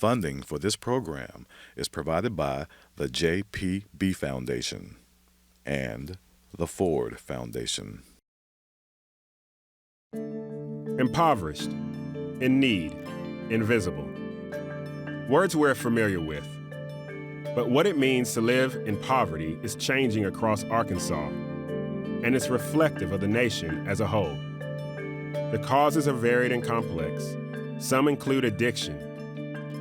Funding for this program is provided by the JPB Foundation and the Ford Foundation. Impoverished, in need, invisible. Words we're familiar with. But what it means to live in poverty is changing across Arkansas, and it's reflective of the nation as a whole. The causes are varied and complex. Some include addiction,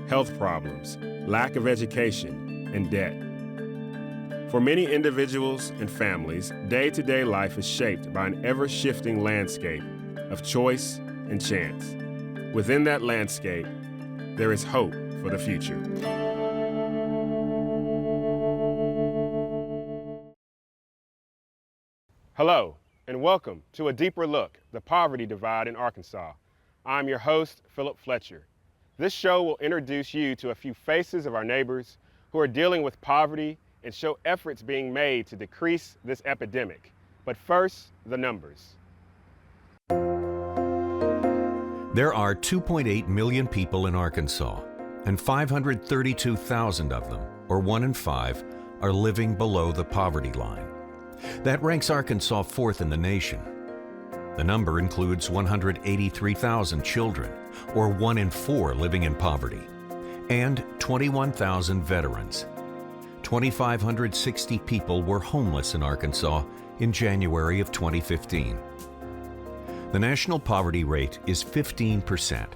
health problems, lack of education, and debt. For many individuals and families, day-to-day life is shaped by an ever-shifting landscape of choice and chance. Within that landscape, there is hope for the future. Hello, and welcome to A Deeper Look, The Poverty Divide in Arkansas. I'm your host, Philip Fletcher. This show will introduce you to a few faces of our neighbors who are dealing with poverty and show efforts being made to decrease this epidemic. But first, the numbers. There are 2.8 million people in Arkansas, and 532,000 of them, or 1 in 5, are living below the poverty line. That ranks Arkansas fourth in the nation. The number includes 183,000 children, or 1 in 4 living in poverty, and 21,000 veterans. 2,560 people were homeless in Arkansas in January of 2015. The national poverty rate is 15%,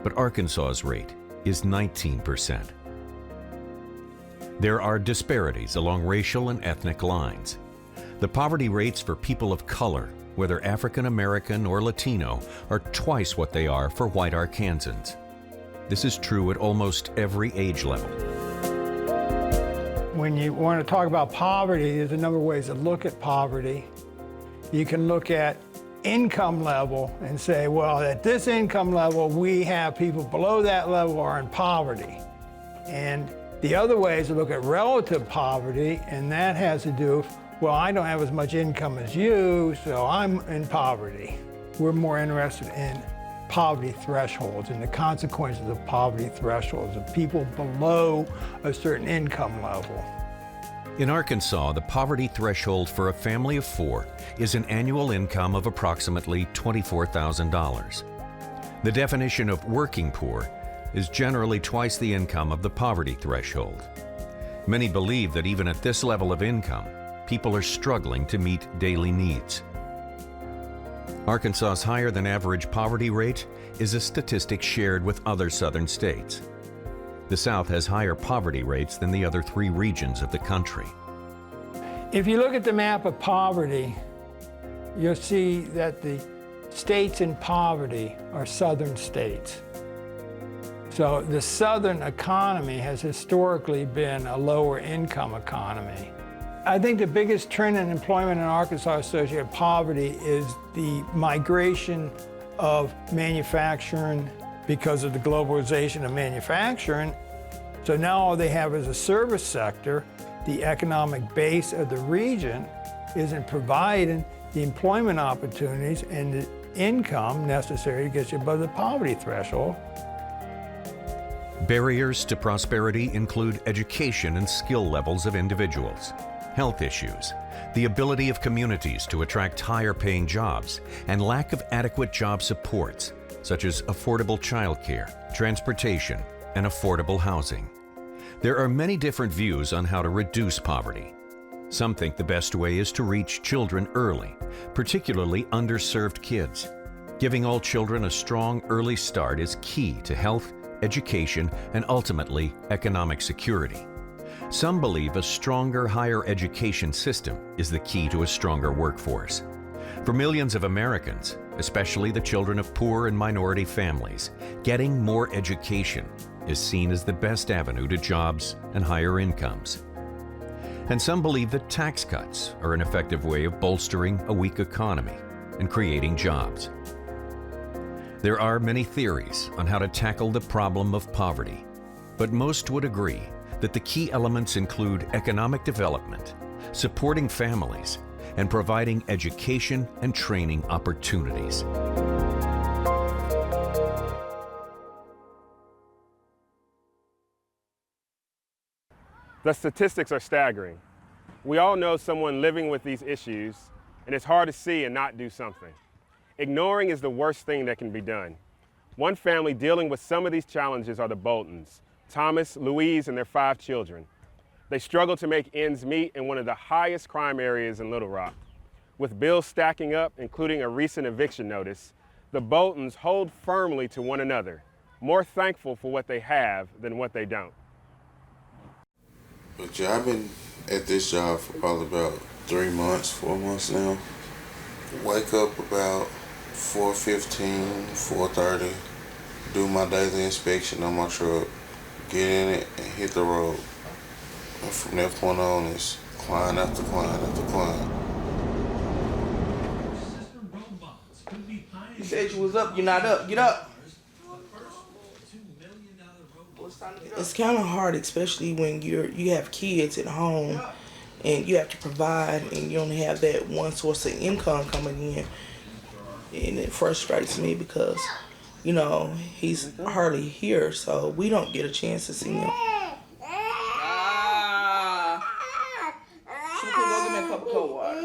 but Arkansas's rate is 19%. There are disparities along racial and ethnic lines. The poverty rates for people of color, whether African American or Latino, are twice what they are for white Arkansans. This is true at almost every age level. When you want to talk about poverty, there's a number of ways to look at poverty. You can look at income level and say, well, at this income level, we have people below that level are in poverty. And the other way is to look at relative poverty, and that has to do with, well, I don't have as much income as you, so I'm in poverty. We're more interested in poverty thresholds and the consequences of poverty thresholds of people below a certain income level. In Arkansas, the poverty threshold for a family of 4 is an annual income of approximately $24,000. The definition of working poor is generally twice the income of the poverty threshold. Many believe that even at this level of income, people are struggling to meet daily needs. Arkansas's higher than average poverty rate is a statistic shared with other southern states. The South has higher poverty rates than the other 3 regions of the country. If you look at the map of poverty, you'll see that the states in poverty are southern states. So the southern economy has historically been a lower income economy. I think the biggest trend in employment in Arkansas associated with poverty is the migration of manufacturing because of the globalization of manufacturing. So now all they have is a service sector. The economic base of the region isn't providing the employment opportunities and the income necessary to get you above the poverty threshold. Barriers to prosperity include education and skill levels of individuals, health issues, the ability of communities to attract higher-paying jobs, and lack of adequate job supports, such as affordable childcare, transportation, and affordable housing. There are many different views on how to reduce poverty. Some think the best way is to reach children early, particularly underserved kids. Giving all children a strong early start is key to health, education, and ultimately economic security. Some believe a stronger higher education system is the key to a stronger workforce. For millions of Americans, especially the children of poor and minority families, getting more education is seen as the best avenue to jobs and higher incomes. And some believe that tax cuts are an effective way of bolstering a weak economy and creating jobs. There are many theories on how to tackle the problem of poverty, but most would agree that the key elements include economic development, supporting families, and providing education and training opportunities. The statistics are staggering. We all know someone living with these issues, and it's hard to see and not do something. Ignoring is the worst thing that can be done. One family dealing with some of these challenges are the Boltons, Thomas, Louise, and their 5 children. They struggle to make ends meet in one of the highest crime areas in Little Rock. With bills stacking up, including a recent eviction notice, the Boltons hold firmly to one another, more thankful for what they have than what they don't. But yeah, I've been at this job for probably about 3 months, 4 months now. Wake up about 4:15, 4:30, do my daily inspection on my truck, get in it and hit the road. And from that point on, it's client after client after client. You said you was up, you're not up, get up. It's kind of hard, especially when you have kids at home and you have to provide and you only have that one source of income coming in. And it frustrates me because, you know, he's hardly here, so we don't get a chance to see him. She could go get me a cup of cold water.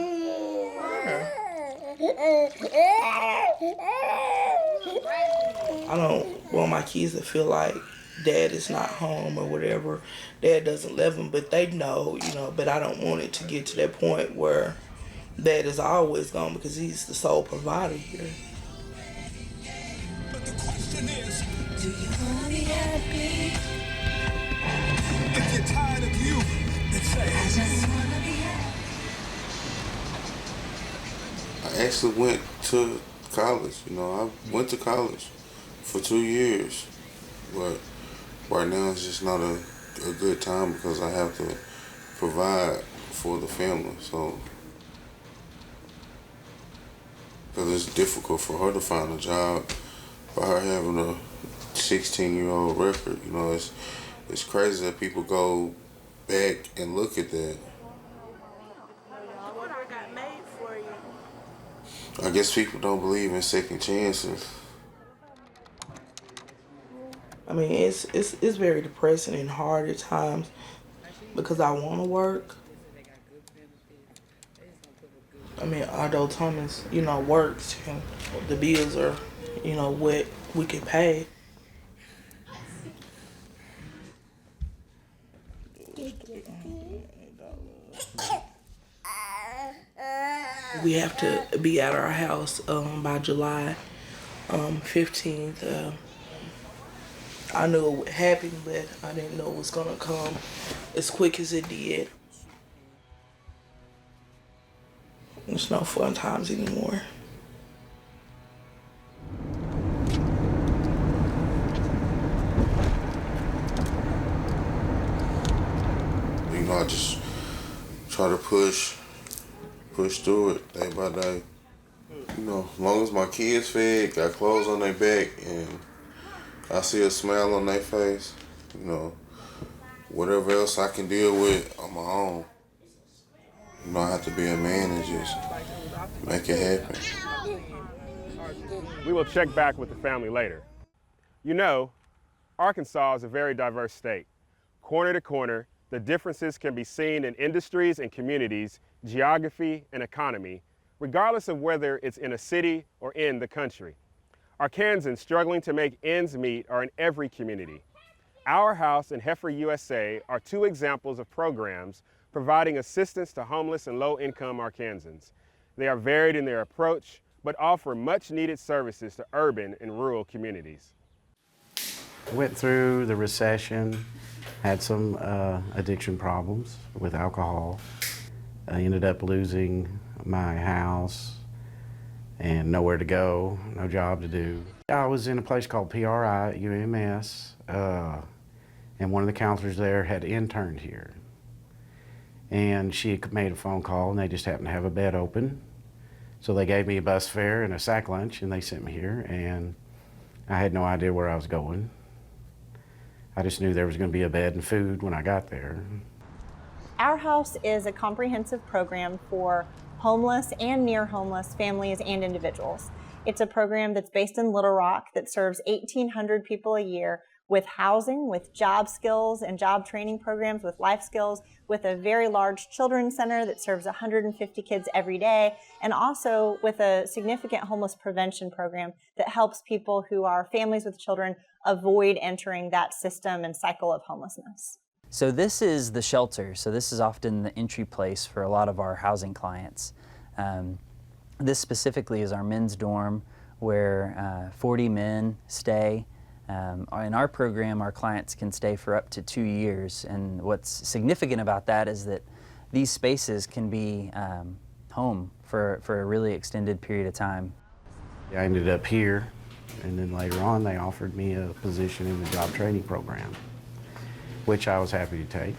I don't want my kids to feel like Dad is not home or whatever. Dad doesn't love them, but they know, you know, but I don't want it to get to that point where Dad is always gone because he's the sole provider here. But the question is, do you want to be happy? If you're tired of you, then say, I just want to be happy. I actually went to college, you know, I went to college for 2 years, but right now it's just not a good time because I have to provide for the family, so because it's difficult for her to find a job by her having a 16-year-old record. You know, it's crazy that people go back and look at that. What I got made for you. I guess people don't believe in second chances. I mean, it's very depressing and hard at times because I want to work. I mean, although Thomas, you know, works and the bills are, you know, what we can pay. We have to be at our house by July 15th. I knew it would happen, but I didn't know it was gonna come as quick as it did. It's no fun times anymore. You know, I just try to push through it day by day. You know, as long as my kids fed, got clothes on their back, and I see a smile on their face, you know, whatever else I can deal with on my own. You know, I have to be a man and just make it happen. We will check back with the family later. You know, Arkansas is a very diverse state. Corner to corner, the differences can be seen in industries and communities, geography and economy, regardless of whether it's in a city or in the country. Arkansans struggling to make ends meet are in every community. Our House and Heifer USA are 2 examples of programs providing assistance to homeless and low-income Arkansans. They are varied in their approach, but offer much-needed services to urban and rural communities. Went through the recession, had some addiction problems with alcohol. I ended up losing my house and nowhere to go, no job to do. I was in a place called PRI at UMS, and one of the counselors there had interned here. And she made a phone call and they just happened to have a bed open. So they gave me a bus fare and a sack lunch and they sent me here, and I had no idea where I was going. I just knew there was going to be a bed and food when I got there. Our House is a comprehensive program for homeless and near homeless families and individuals. It's a program that's based in Little Rock that serves 1,800 people a year with housing, with job skills and job training programs, with life skills, with a very large children's center that serves 150 kids every day, and also with a significant homeless prevention program that helps people who are families with children avoid entering that system and cycle of homelessness. So this is the shelter. So this is often the entry place for a lot of our housing clients. This specifically is our men's dorm where 40 men stay. In our program, our clients can stay for up to 2 years, and what's significant about that is that these spaces can be home for a really extended period of time. I ended up here, and then later on they offered me a position in the job training program, which I was happy to take.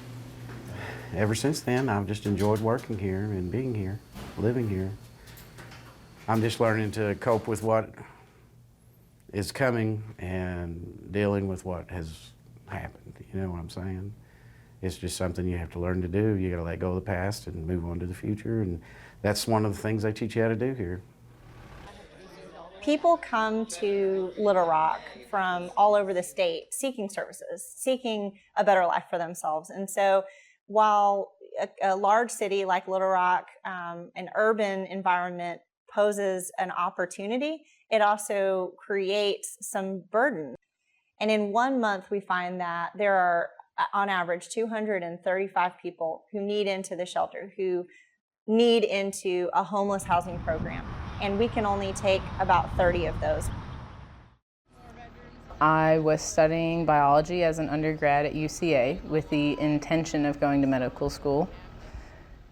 Ever since then, I've just enjoyed working here and being here, living here. I'm just learning to cope with what is coming and dealing with what has happened. You know what I'm saying? It's just something you have to learn to do. You gotta let go of the past and move on to the future, and that's one of the things they teach you how to do here. People come to Little Rock from all over the state seeking services, seeking a better life for themselves. And so while a large city like Little Rock, an urban environment poses an opportunity, it also creates some burden. And in 1 month, we find that there are, on average, 235 people who need into the shelter, who need into a homeless housing program. And we can only take about 30 of those. I was studying biology as an undergrad at UCA with the intention of going to medical school.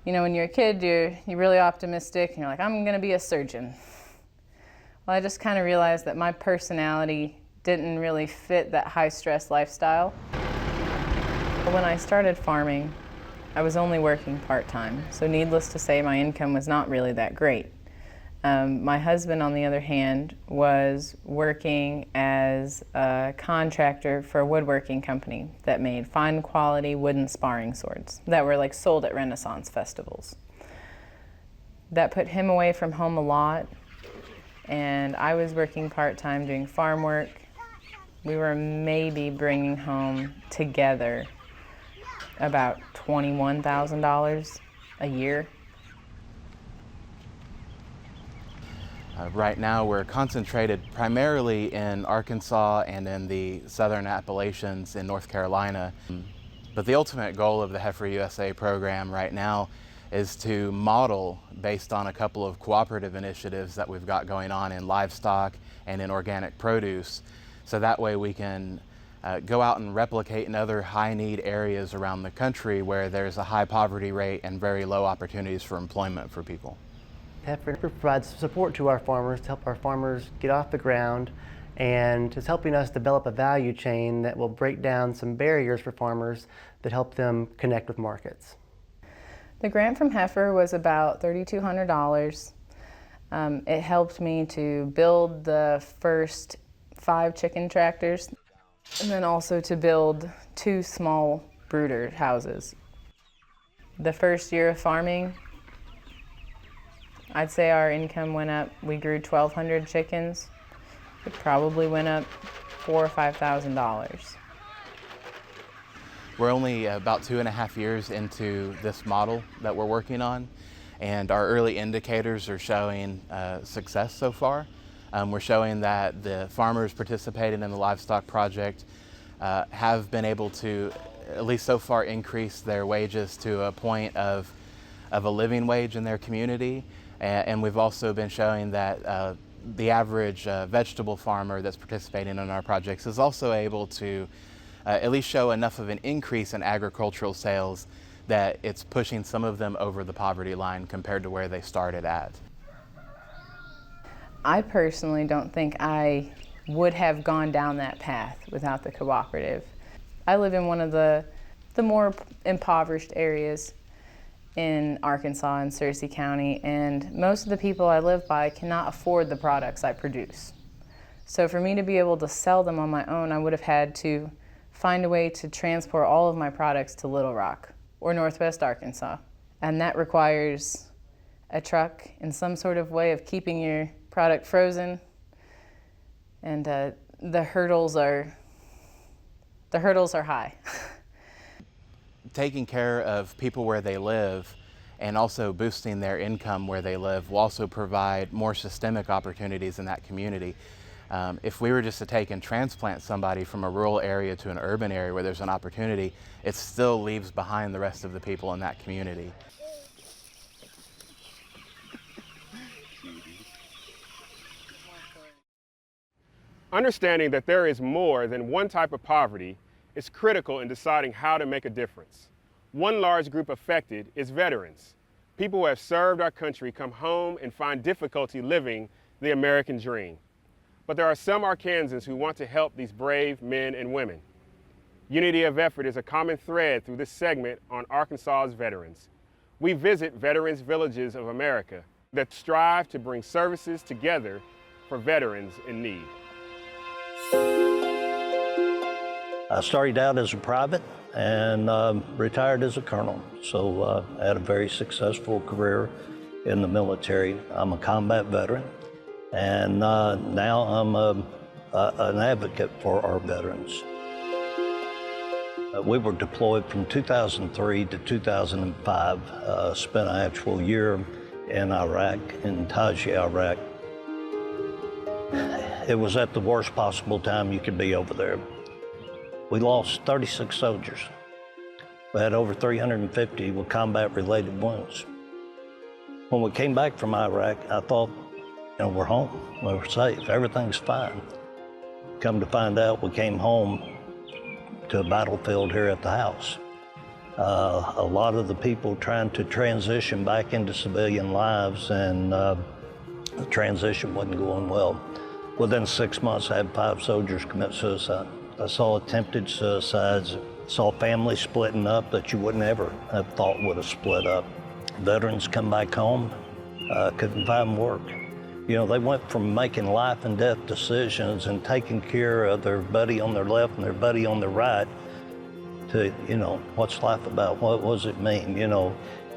You know, when you're a kid, you're really optimistic, and you're like, I'm gonna be a surgeon. Well, I just kind of realized that my personality didn't really fit that high-stress lifestyle. When I started farming, I was only working part-time, so needless to say, my income was not really that great. My husband, on the other hand, was working as a contractor for a woodworking company that made fine quality wooden sparring swords that were like sold at Renaissance festivals. That put him away from home a lot, and I was working part-time doing farm work. We were maybe bringing home together about $21,000 a year. Right now we're concentrated primarily in Arkansas and in the southern Appalachians in North Carolina. But the ultimate goal of the Heifer USA program right now is to model based on a couple of cooperative initiatives that we've got going on in livestock and in organic produce. So that way we can go out and replicate in other high-need areas around the country where there's a high poverty rate and very low opportunities for employment for people. Heifer provides support to our farmers to help our farmers get off the ground, and is helping us develop a value chain that will break down some barriers for farmers that help them connect with markets. The grant from Heifer was about $3,200. It helped me to build the first 5 chicken tractors, and then also to build 2 small brooder houses. The first year of farming, I'd say our income went up. We grew 1,200 chickens. It probably went up $4,000 or $5,000. We're only about 2.5 years into this model that we're working on, and our early indicators are showing success so far. We're showing that the farmers participating in the livestock project have been able to, at least so far, increase their wages to a point of a living wage in their community. And we've also been showing that the average vegetable farmer that's participating in our projects is also able to at least show enough of an increase in agricultural sales that it's pushing some of them over the poverty line compared to where they started at. I personally don't think I would have gone down that path without the cooperative. I live in one of the more impoverished areas in Arkansas and Searcy County, and most of the people I live by cannot afford the products I produce. So for me to be able to sell them on my own, I would have had to find a way to transport all of my products to Little Rock or Northwest Arkansas. And that requires a truck and some sort of way of keeping your product frozen. And the hurdles are the hurdles are high. Taking care of people where they live and also boosting their income where they live will also provide more systemic opportunities in that community. If we were just to take and transplant somebody from a rural area to an urban area where there's an opportunity, it still leaves behind the rest of the people in that community. Understanding that there is more than one type of poverty is critical in deciding how to make a difference. One large group affected is veterans. People who have served our country come home and find difficulty living the American dream. But there are some Arkansans who want to help these brave men and women. Unity of effort is a common thread through this segment on Arkansas's veterans. We visit veterans' villages of America that strive to bring services together for veterans in need. I started out as a private and retired as a colonel, so I had a very successful career in the military. I'm a combat veteran, and now I'm an advocate for our veterans. We were deployed from 2003 to 2005, spent an actual year in Iraq, in Taji, Iraq. It was at the worst possible time you could be over there. We lost 36 soldiers. We had over 350 with combat-related wounds. When we came back from Iraq, I thought, we're home, we're safe, everything's fine. Come to find out, we came home to a battlefield here at the house. A lot of the people trying to transition back into civilian lives, and the transition wasn't going well. Within 6 months, I had 5 soldiers commit suicide. I saw attempted suicides, saw families splitting up that you wouldn't ever have thought would have split up. Veterans come back home, couldn't find work. They went from making life and death decisions and taking care of their buddy on their left and their buddy on their right to, what's life about? What does it mean?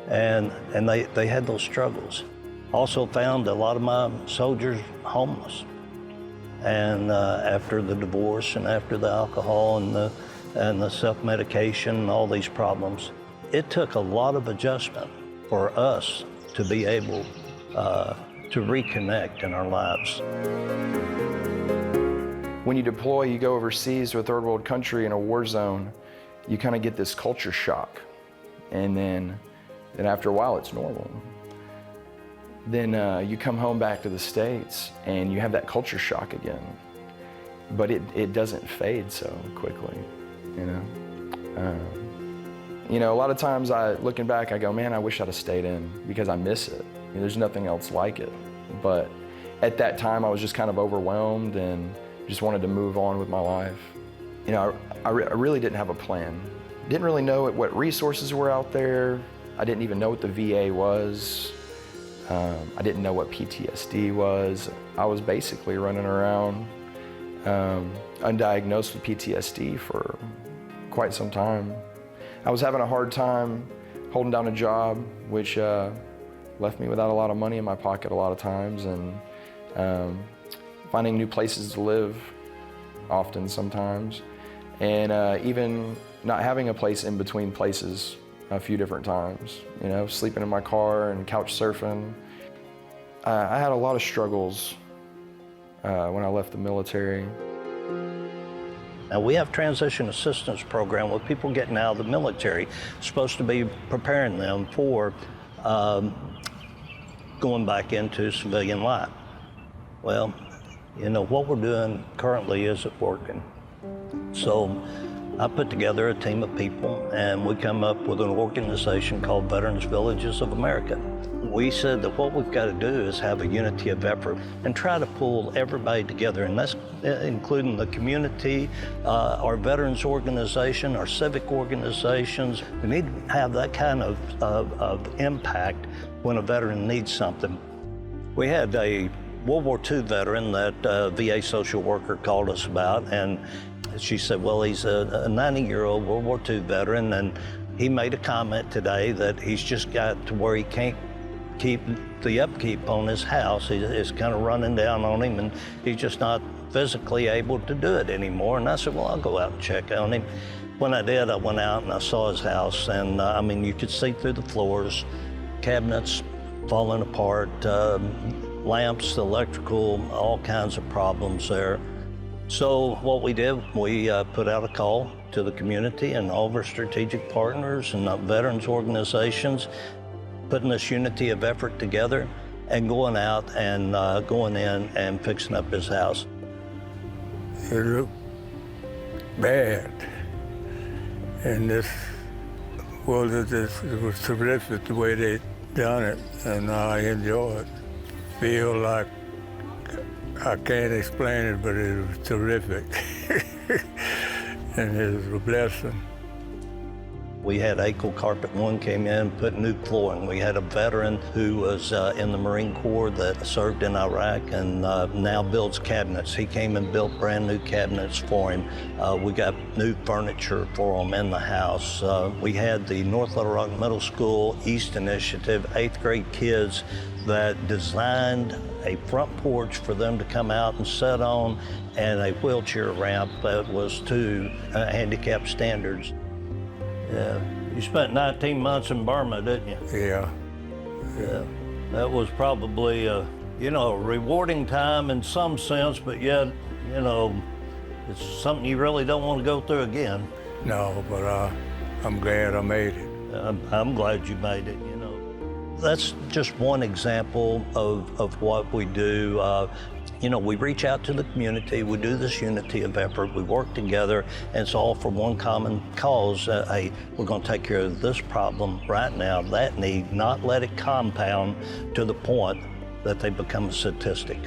And they had those struggles. Also found a lot of my soldiers homeless. And after the divorce and after the alcohol and the self-medication and all these problems, it took a lot of adjustment for us to be able to reconnect in our lives. When you deploy, you go overseas to a third world country in a war zone, you kind of get this culture shock. And then after a while, it's normal. Then you come home back to the States and you have that culture shock again. But it doesn't fade so quickly, a lot of times looking back, I go, man, I wish I'd have stayed in because I miss it. There's nothing else like it. But at that time, I was just kind of overwhelmed and just wanted to move on with my life. I really didn't have a plan. Didn't really know what resources were out there. I didn't even know what the VA was. I didn't know what PTSD was. I was basically running around undiagnosed with PTSD for quite some time. I was having a hard time holding down a job, which left me without a lot of money in my pocket a lot of times, and finding new places to live often sometimes, and even not having a place in between places a few different times, sleeping in my car and couch surfing. I had a lot of struggles when I left the military. Now we have transition assistance program with people getting out of the military. It's supposed to be preparing them for going back into civilian life. Well, what we're doing currently isn't working. So I put together a team of people and we come up with an organization called Veterans Villages of America. We said that what we've got to do is have a unity of effort and try to pull everybody together, and that's including the community, our veterans organization, our civic organizations. We need to have that kind of impact when a veteran needs something. We had a World War II veteran that VA social worker called us about, and she said, well, he's a 90-year-old World War II veteran, and he made a comment today that he's just got to where he can't the upkeep on his house is kind of running down on him, and he's just not physically able to do it anymore. And I said, well, I'll go out and check on him. When I did, I went out and I saw his house, and I mean, you could see through the floors, cabinets falling apart, lamps, electrical, all kinds of problems there. So what we did, we put out a call to the community and all of our strategic partners and veterans organizations, putting this unity of effort together and going out and going in and fixing up his house. It looked bad, and it was terrific the way they done it, and I enjoyed it. Feel like I can't explain it, but it was terrific. And it was a blessing. We had ACO Carpet One came in, put new flooring. We had a veteran who was in the Marine Corps that served in Iraq and now builds cabinets. He came and built brand new cabinets for him. We got new furniture for him in the house. We had the North Little Rock Middle School East Initiative, 8th grade kids that designed a front porch for them to come out and sit on, and a wheelchair ramp that was to handicap standards. Yeah, you spent 19 months in Burma, didn't you? Yeah. Yeah. That was probably a rewarding time in some sense, but yet, it's something you really don't want to go through again. No, but I'm glad I made it. I'm glad you made it, That's just one example of what we do. We reach out to the community, we do this unity of effort, we work together, and it's all for one common cause. Hey, we're going to take care of this problem right now, that need, not let it compound to the point that they become a statistic.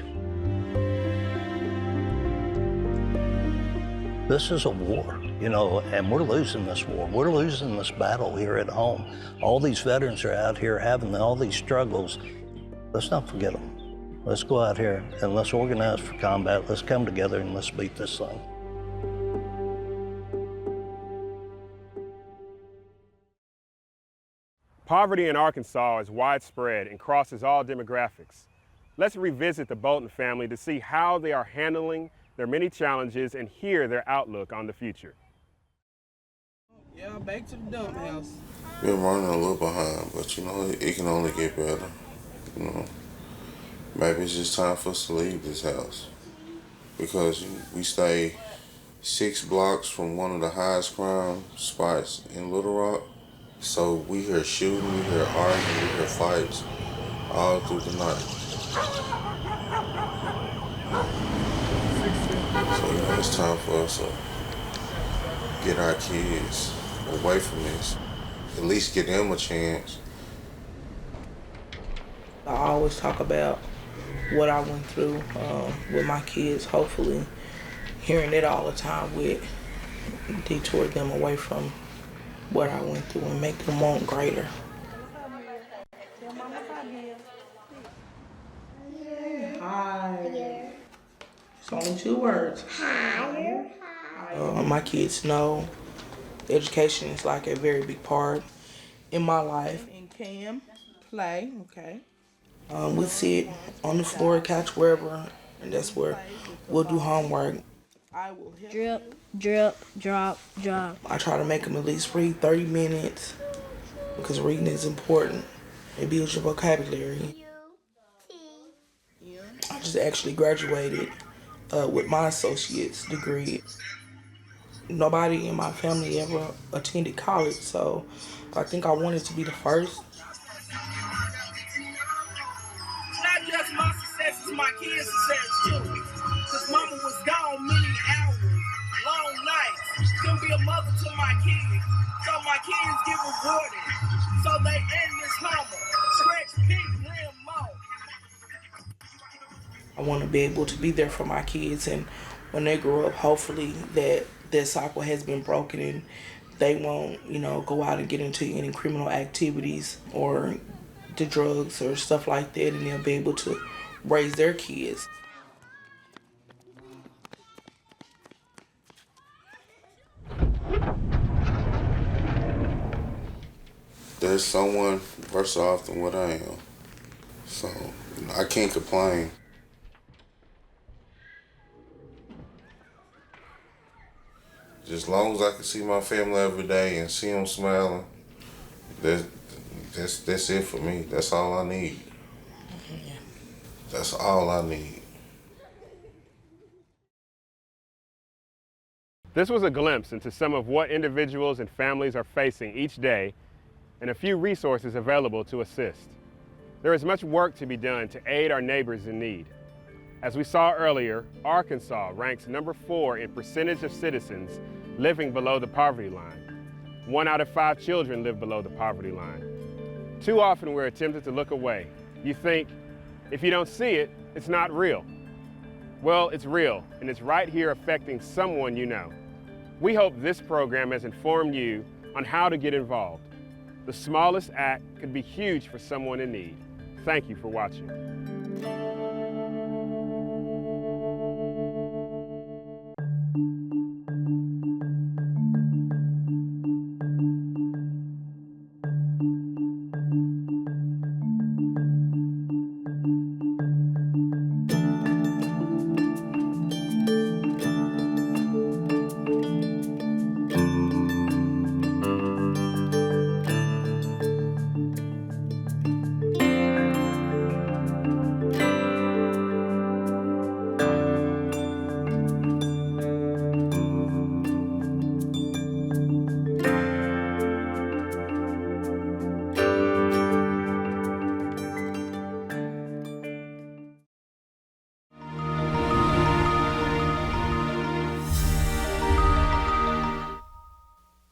This is a war, and we're losing this war. We're losing this battle here at home. All these veterans are out here having all these struggles. Let's not forget them. Let's go out here and let's organize for combat. Let's come together and let's beat this thing. Poverty in Arkansas is widespread and crosses all demographics. Let's revisit the Bolton family to see how they are handling their many challenges and hear their outlook on the future. Yeah, back to the dump house. We're running a little behind, but it can only get better. Maybe it's just time for us to leave this house, because we stay 6 blocks from one of the highest crime spots in Little Rock. So we hear shooting, we hear arguing, we hear fights all through the night. So it's time for us to get our kids away from this, at least give them a chance. I always talk about what I went through with my kids. Hopefully hearing it all the time would detour them away from what I went through and make them want greater. Hi. It's only 2 words. Hi. My kids know education is like a very big part in my life. And Cam, play, okay. We sit on the floor, couch, wherever, and that's where we'll do homework. I will drip, drip, drop, drop. I try to make them at least read 30 minutes because reading is important. It builds your vocabulary. I just actually graduated with my associate's degree. Nobody in my family ever attended college, so I think I wanted to be the first. Not just my success, it's my kids' success too. Cause mama was gone many hours, long nights. Couldn't be a mother to my kids, so my kids get rewarded. So they end this humble, scratch pink rim more. I want to be able to be there for my kids, and when they grow up, hopefully that cycle has been broken and they won't, go out and get into any criminal activities or the drugs or stuff like that, and they'll be able to raise their kids. There's someone worse off than what I am. So I can't complain. Just as long as I can see my family every day and see them smiling, that's it for me. That's all I need. That's all I need. This was a glimpse into some of what individuals and families are facing each day and a few resources available to assist. There is much work to be done to aid our neighbors in need. As we saw earlier, Arkansas ranks number 4 in percentage of citizens living below the poverty line. 1 out of 5 children live below the poverty line. Too often we're tempted to look away. You think, if you don't see it, it's not real. Well, it's real, and it's right here affecting someone you know. We hope this program has informed you on how to get involved. The smallest act could be huge for someone in need. Thank you for watching.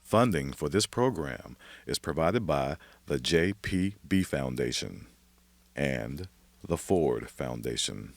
Funding for this program is provided by the JPB Foundation and the Ford Foundation.